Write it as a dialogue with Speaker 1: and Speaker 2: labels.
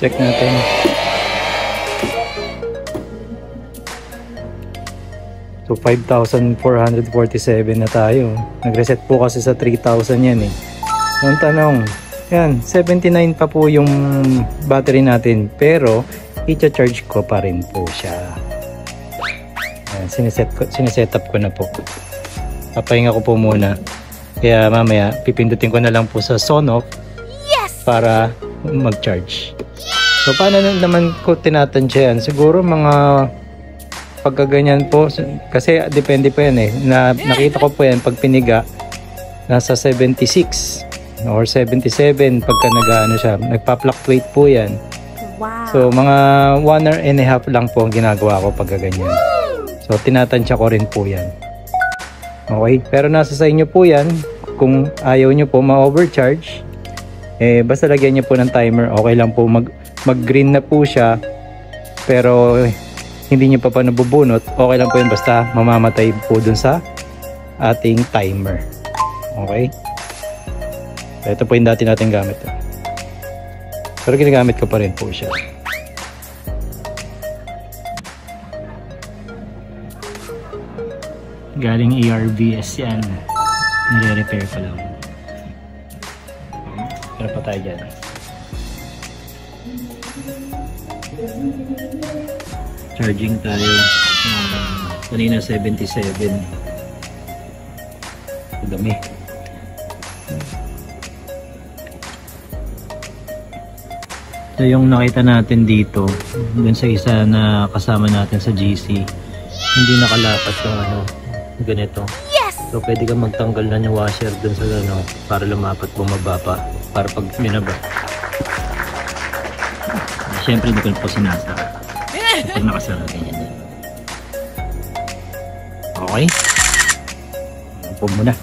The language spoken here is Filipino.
Speaker 1: Check natin. So 5,447 na tayo. Nag-reset po kasi sa 3,000 yan eh. So ang tanong, yan, 79 pa po yung battery natin. Pero, i-charge ko pa rin po siya. Yan, sineset up ko na po. Papahinga ko po muna. Kaya mamaya, pipindutin ko na lang po sa on off para mag-charge. So, paano naman ko tinatansya yan? Siguro mga pagkaganyan po. Kasi depende po yan eh. Nakita ko po yan pag piniga, nasa 76 or 77 pagka nagpa-fluctuate po yan.
Speaker 2: Wow.
Speaker 1: So, mga 1 hour and a half lang po ang ginagawa ko pagkaganyan. So, tinatansya ko rin po yan. Okay? Pero nasa sa inyo po yan. Kung ayaw nyo po ma-overcharge, basta lagyan nyo po ng timer. Okay lang po mag-green na po siya. Pero hindi nyo pa nabubunot. Okay lang po yun. Basta mamamatay po dun sa ating timer. Okay? Ito po yung dati natin gamit. Pero ginagamit ko pa rin po siya. Galing ARBS yan. Nire-repair pa lang. Pero pa tayo dyan. Charging tayo. Kanina 77. Dami. So yung nakita natin dito, dun sa isa na kasama natin sa GC, hindi nakalapat yung ganito. So pwede kang magtanggal na yung washer dun sa para lumapat, bumaba pa, para pag minaba. Siyempre hindi ko po sinasara. Pag nakasara ganyan din. Okay? Upo muna.